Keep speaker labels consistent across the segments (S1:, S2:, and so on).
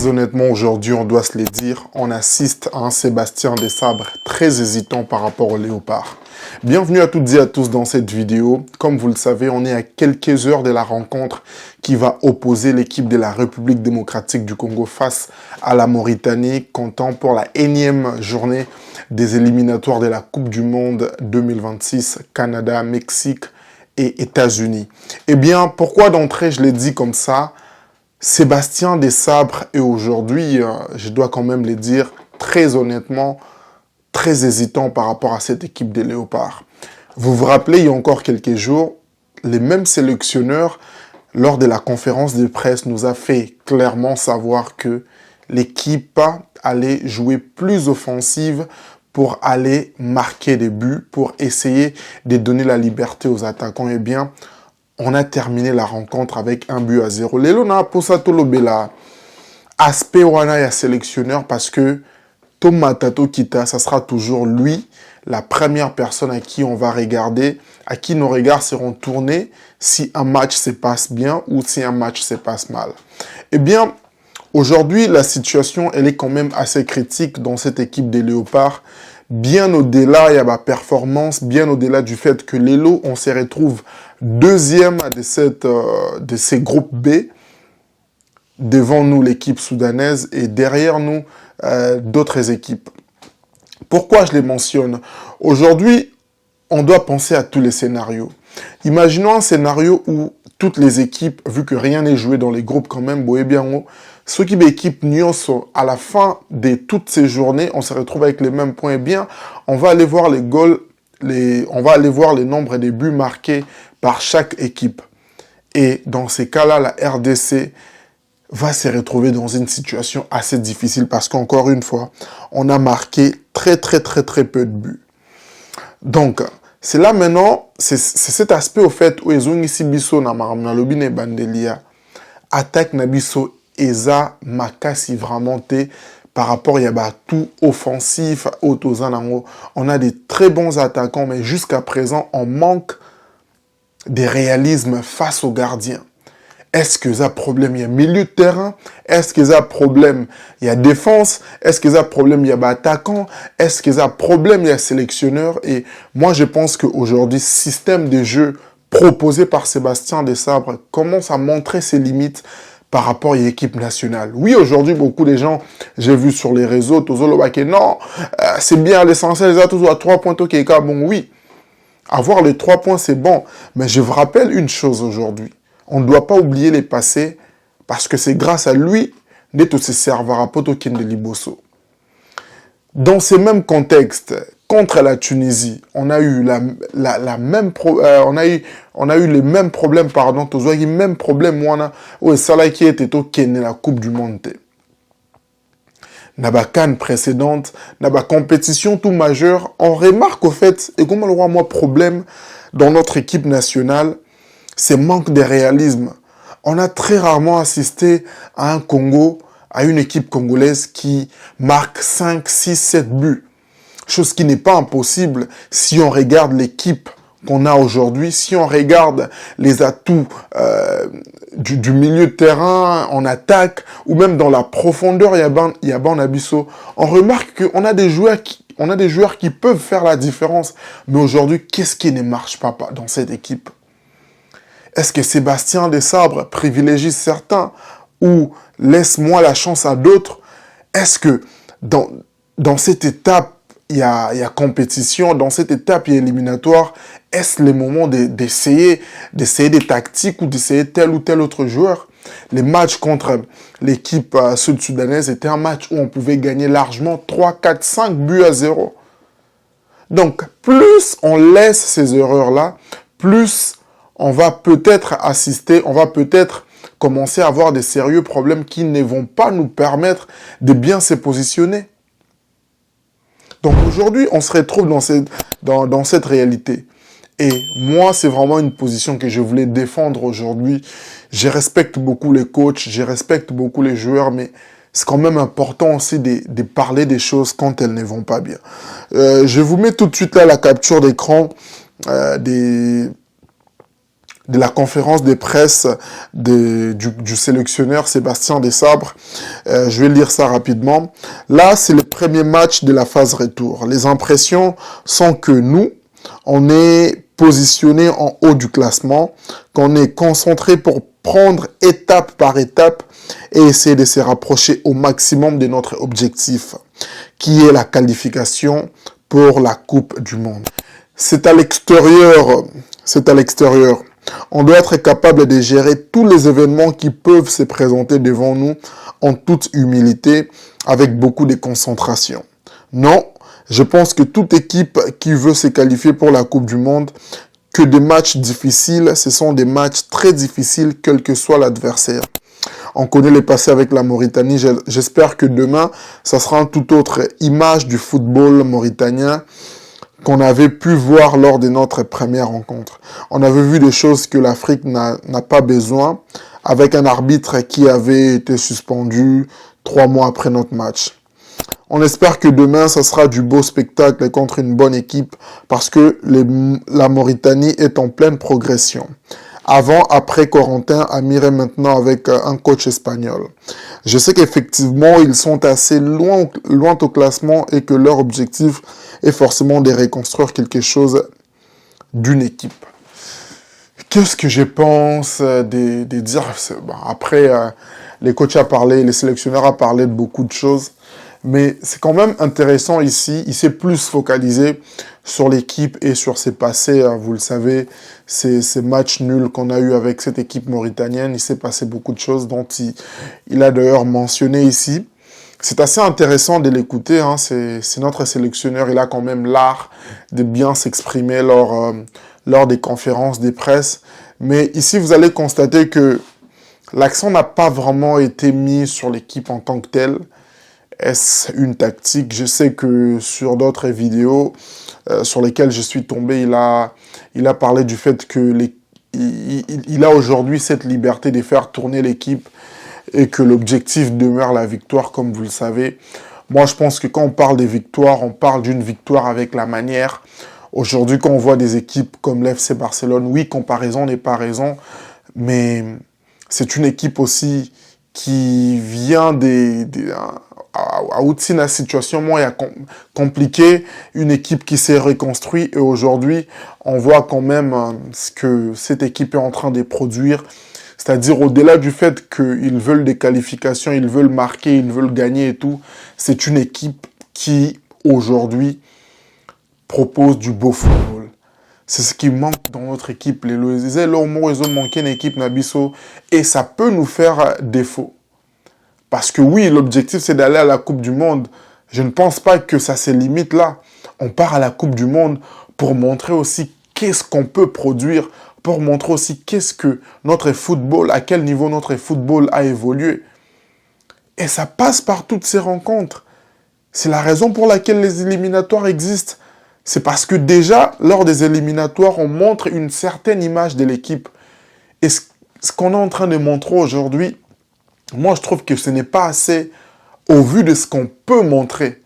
S1: Très honnêtement, aujourd'hui, on doit se le dire, on assiste à un Sébastien Desabre très hésitant par rapport au Léopard. Bienvenue à toutes et à tous dans cette vidéo. Comme vous le savez, on est à quelques heures de la rencontre qui va opposer l'équipe de la République démocratique du Congo face à la Mauritanie, comptant pour la énième journée des éliminatoires de la Coupe du Monde 2026, Canada, Mexique et États-Unis. Eh bien, pourquoi d'entrée je l'ai dit comme ça? Sébastien Desabre est aujourd'hui, je dois quand même le dire, très honnêtement, très hésitant par rapport à cette équipe des Léopards. Vous vous rappelez, il y a encore quelques jours, les mêmes sélectionneurs, lors de la conférence de presse, nous a fait clairement savoir que l'équipe allait jouer plus offensive pour aller marquer des buts, pour essayer de donner la liberté aux attaquants. Eh bien, on a terminé la rencontre avec 1-0. Lelo na posa tolobela aspect wana ya sélectionneur parce que Thomas Tato Kita, ça sera toujours lui, la première personne à qui on va regarder, à qui nos regards seront tournés si un match se passe bien ou si un match se passe mal. Eh bien, aujourd'hui, la situation, elle est quand même assez critique dans cette équipe des Léopards. Bien au-delà, il y a ma performance, bien au-delà du fait que Lelo, on se retrouve deuxième de ces groupes B. Devant nous, l'équipe soudanaise et derrière nous, d'autres équipes. Pourquoi je les mentionne? Aujourd'hui, on doit penser à tous les scénarios. Imaginons un scénario où toutes les équipes, vu que rien n'est joué dans les groupes quand même, ceux qui équipent Nyonso, à la fin de toutes ces journées, on se retrouve avec les mêmes points. Eh bien, on va aller voir les goals, on va aller voir les nombres des buts marqués par chaque équipe. Et dans ces cas-là, la RDC va se retrouver dans une situation assez difficile parce qu'encore une fois, on a marqué très peu de buts. Donc, c'est là maintenant, c'est cet aspect au fait où ils ont ici biso na maramna lobine bandelia attaque nabiso eza makasi vraiment te par rapport il y a tout offensif autozanango. On a des très bons attaquants mais jusqu'à présent on manque de réalisme face aux gardiens. Est-ce que ça problème, il y a milieu de terrain? Est-ce que ça problème, il y a défense? Est-ce que ça problème, il y a attaquant? Est-ce que ça problème, il y a sélectionneur? Et moi, je pense qu'aujourd'hui, système de jeu proposé par Sébastien Desabre commence à montrer ses limites par rapport à l'équipe nationale. Oui, aujourd'hui, beaucoup de gens, j'ai vu sur les réseaux, non, c'est bien l'essentiel, ça toujours à 3 points, bon, oui. Avoir les 3 points, c'est bon. Mais je vous rappelle une chose aujourd'hui. On ne doit pas oublier les passés parce que c'est grâce à lui que se servira poto kende liboso. Dans ce même contexte, contre la Tunisie, on a eu on a eu les mêmes problèmes, pardon, les mêmes problèmes où Salah qui était au Kenya la Coupe du Monde. Dans la CAN précédente, dans la compétition tout majeure, on remarque au fait, et comme on a moi problème dans notre équipe nationale, c'est manque de réalisme. On a très rarement assisté à un Congo, à une équipe congolaise qui marque 5, 6, 7 buts. Chose qui n'est pas impossible si on regarde l'équipe qu'on a aujourd'hui, si on regarde les atouts du milieu de terrain, en attaque, ou même dans la profondeur, il y a ban abisso. On remarque qu'on a des joueurs qui peuvent faire la différence. Mais aujourd'hui, qu'est-ce qui ne marche pas dans cette équipe? Est-ce que Sébastien Desabre privilégie certains ou laisse-moi la chance à d'autres? Est-ce que dans cette étape, il y a compétition, dans cette étape, il y a éliminatoire, est-ce le moment d'essayer des tactiques ou d'essayer tel ou tel autre joueur? Les matchs contre l'équipe sud-soudanaise étaient un match où on pouvait gagner largement 3, 4, 5 buts à 0. Donc, plus on laisse ces erreurs-là, plus on va peut-être commencer à avoir des sérieux problèmes qui ne vont pas nous permettre de bien se positionner. Donc aujourd'hui, on se retrouve dans cette réalité. Et moi, c'est vraiment une position que je voulais défendre aujourd'hui. Je respecte beaucoup les coachs, je respecte beaucoup les joueurs, mais c'est quand même important aussi de parler des choses quand elles ne vont pas bien. Je vous mets tout de suite là la capture d'écran de la conférence de presse du sélectionneur Sébastien Desabre. Je vais lire ça rapidement. Là, c'est le premier match de la phase retour. Les impressions sont que nous, on est positionné en haut du classement, qu'on est concentré pour prendre étape par étape et essayer de se rapprocher au maximum de notre objectif, qui est la qualification pour la Coupe du Monde. C'est à l'extérieur. On doit être capable de gérer tous les événements qui peuvent se présenter devant nous en toute humilité, avec beaucoup de concentration. Non, je pense que toute équipe qui veut se qualifier pour la Coupe du Monde, que des matchs difficiles, ce sont des matchs très difficiles, quel que soit l'adversaire. On connaît les passés avec la Mauritanie. J'espère que demain, ça sera une toute autre image du football mauritanien qu'on avait pu voir lors de notre première rencontre. On avait vu des choses que l'Afrique n'a pas besoin, avec un arbitre qui avait été suspendu 3 mois après notre match. On espère que demain, ça sera du beau spectacle contre une bonne équipe, parce que la Mauritanie est en pleine progression. Avant, après Corentin, Amir est maintenant avec un coach espagnol. Je sais qu'effectivement, ils sont assez loin au classement et que leur objectif est forcément de reconstruire quelque chose d'une équipe. Qu'est-ce que je pense de dire? Après, les coachs ont parlé, les sélectionneurs ont parlé de beaucoup de choses. Mais c'est quand même intéressant ici. Il s'est plus focalisé sur l'équipe et sur ses passés. Vous le savez, ces matchs nuls qu'on a eu avec cette équipe mauritanienne, il s'est passé beaucoup de choses dont il a d'ailleurs mentionné ici. C'est assez intéressant de l'écouter. C'est notre sélectionneur. Il a quand même l'art de bien s'exprimer lors des conférences des presses. Mais ici, vous allez constater que l'accent n'a pas vraiment été mis sur l'équipe en tant que telle. Est-ce une tactique? Je sais que sur d'autres vidéos sur lesquelles je suis tombé, il a parlé du fait que il a aujourd'hui cette liberté de faire tourner l'équipe et que l'objectif demeure la victoire, comme vous le savez. Moi, je pense que quand on parle des victoires, on parle d'une victoire avec la manière. Aujourd'hui, quand on voit des équipes comme l'FC Barcelone, oui, comparaison n'est pas raison, mais c'est une équipe aussi qui vient à outil la situation moins compliquée, une équipe qui s'est reconstruite et aujourd'hui on voit quand même ce que cette équipe est en train de produire, c'est-à-dire au-delà du fait qu'ils veulent des qualifications, ils veulent marquer, ils veulent gagner et tout, c'est une équipe qui aujourd'hui propose du beau football. C'est ce qui manque dans notre équipe. Les Loisirs, ils ont manqué une équipe Nabiso et ça peut nous faire défaut. Parce que oui, l'objectif, c'est d'aller à la Coupe du Monde. Je ne pense pas que ça se limite là. On part à la Coupe du Monde pour montrer aussi qu'est-ce qu'on peut produire, pour montrer aussi qu'est-ce que notre football, à quel niveau notre football a évolué. Et ça passe par toutes ces rencontres. C'est la raison pour laquelle les éliminatoires existent. C'est parce que déjà, lors des éliminatoires, on montre une certaine image de l'équipe. Et ce qu'on est en train de montrer aujourd'hui, moi, je trouve que ce n'est pas assez au vu de ce qu'on peut montrer.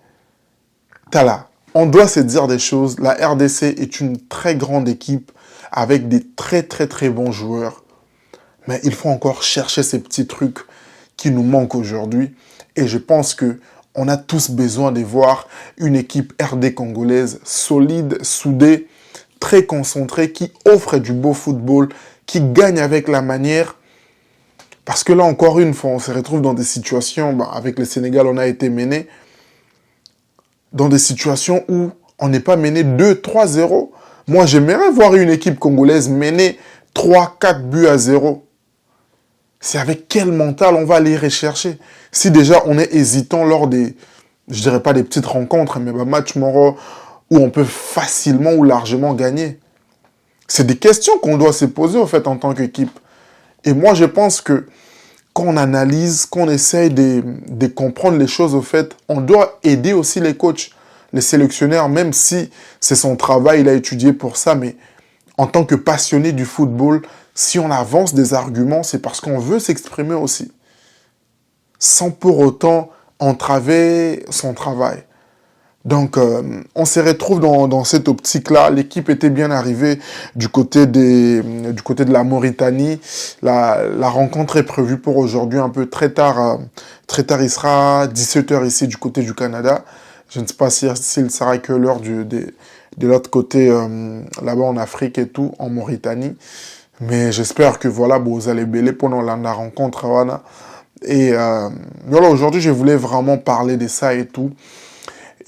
S1: Tala, on doit se dire des choses. La RDC est une très grande équipe avec des très, très, très bons joueurs. Mais il faut encore chercher ces petits trucs qui nous manquent aujourd'hui. Et je pense que on a tous besoin de voir une équipe RD congolaise solide, soudée, très concentrée, qui offre du beau football, qui gagne avec la manière. Parce que là, encore une fois, on se retrouve dans des situations, avec le Sénégal, on a été mené, dans des situations où on n'est pas mené 2-3-0. Moi, j'aimerais voir une équipe congolaise menée 3-4 buts à 0. C'est avec quel mental on va aller rechercher? Si déjà on est hésitant lors des, je dirais pas des petites rencontres, mais match moro où on peut facilement ou largement gagner. C'est des questions qu'on doit se poser, en fait, en tant qu'équipe. Et moi, je pense que quand on analyse, qu'on essaye de comprendre les choses, au fait, on doit aider aussi les coachs, les sélectionneurs, même si c'est son travail, il a étudié pour ça, mais en tant que passionné du football, si on avance des arguments, c'est parce qu'on veut s'exprimer aussi, sans pour autant entraver son travail. Donc, on se retrouve dans cette optique-là. L'équipe était bien arrivée du côté de la Mauritanie. La rencontre est prévue pour aujourd'hui un peu très tard. Très tard, il sera 17 h ici du côté du Canada. Je ne sais pas s'il sera que l'heure de l'autre côté, là-bas en Afrique et tout, en Mauritanie. Mais j'espère que voilà, vous allez bêler pendant la rencontre. Voilà. Et voilà, aujourd'hui, je voulais vraiment parler de ça et tout.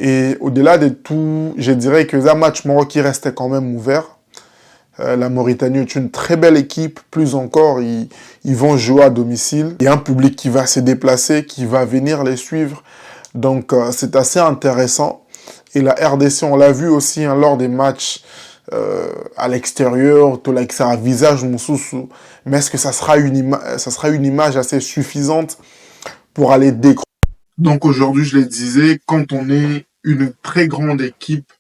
S1: Et au-delà de tout, je dirais que c'est un match Maroc qui restait quand même ouvert. La Mauritanie est une très belle équipe. Plus encore, ils vont jouer à domicile. Il y a un public qui va se déplacer, qui va venir les suivre. Donc, c'est assez intéressant. Et la RDC, on l'a vu aussi hein, lors des matchs à l'extérieur, tout avec ça visage moussoussou. Mais est-ce que ça sera une image assez suffisante pour aller décrocher? Donc aujourd'hui, je le disais, quand on est une très grande équipe,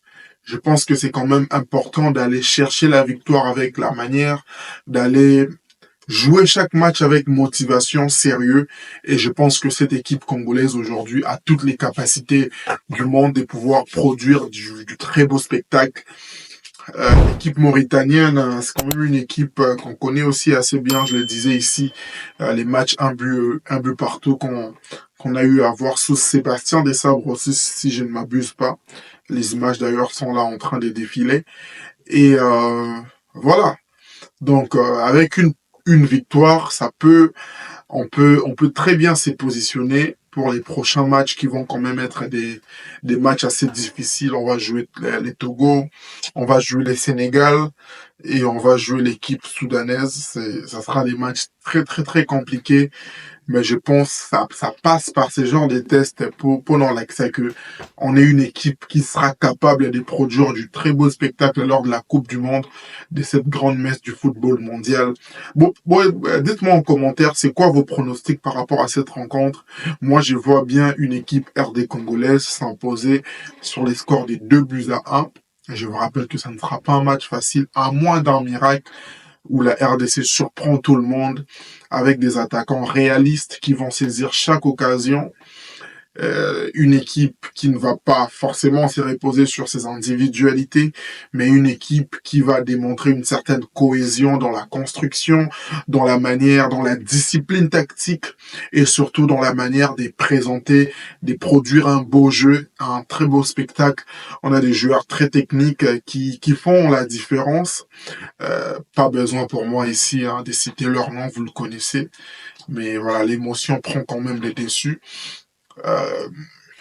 S1: je pense que c'est quand même important d'aller chercher la victoire avec la manière, d'aller jouer chaque match avec motivation, sérieux. Et je pense que cette équipe congolaise aujourd'hui a toutes les capacités du monde de pouvoir produire du très beau spectacle. L'équipe mauritanienne, c'est quand même une équipe qu'on connaît aussi assez bien, je le disais ici, les matchs un but partout qu'on a eu à voir sous Sébastien Desabre aussi, si je ne m'abuse pas. Les images d'ailleurs sont là en train de défiler. Et voilà. Donc avec une victoire, on peut très bien se positionner pour les prochains matchs qui vont quand même être des matchs assez difficiles. On va jouer les Togo, on va jouer les Sénégal et on va jouer l'équipe soudanaise. Ça sera des matchs très très très compliqués. Mais je pense que ça passe par ce genre de tests pour dans l'accès que on est une équipe qui sera capable de produire du très beau spectacle lors de la Coupe du Monde, de cette grande messe du football mondial. Dites-moi en commentaire, c'est quoi vos pronostics par rapport à cette rencontre? Moi, je vois bien une équipe RD congolaise s'imposer sur les scores des 2 buts à 1. Je vous rappelle que ça ne sera pas un match facile, à moins d'un miracle où la RDC surprend tout le monde avec des attaquants réalistes qui vont saisir chaque occasion. Une équipe qui ne va pas forcément se reposer sur ses individualités, mais une équipe qui va démontrer une certaine cohésion dans la construction, dans la manière, dans la discipline tactique et surtout dans la manière de présenter, de produire un beau jeu, un très beau spectacle. On a des joueurs très techniques qui font la différence. Pas besoin pour moi ici hein, de citer leur nom, vous le connaissez. Mais voilà, l'émotion prend quand même les dessus. Euh,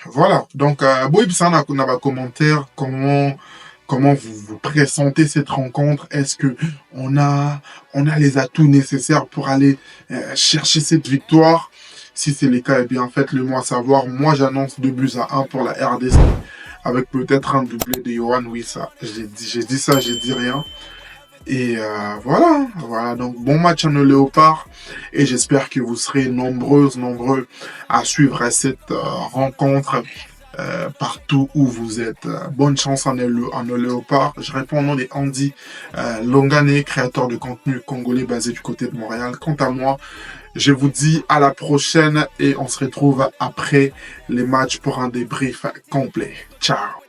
S1: voilà, donc Boïb, ça n'a pas commentaire, comment vous pressentez cette rencontre? Est-ce que on a les atouts nécessaires pour aller chercher cette victoire? Si c'est le cas, eh bien faites-le moi savoir. Moi, j'annonce 2 buts à 1 pour la RDC, avec peut-être un doublé de Johan Wissa. J'ai dit ça, j'ai dit rien. Et voilà, donc bon match à nos léopards et j'espère que vous serez nombreux à suivre cette rencontre partout où vous êtes. Bonne chance à nos léopards. Je réponds au nom de Andy Longane, créateur de contenu congolais basé du côté de Montréal. Quant à moi, je vous dis à la prochaine et on se retrouve après les matchs pour un débrief complet. Ciao!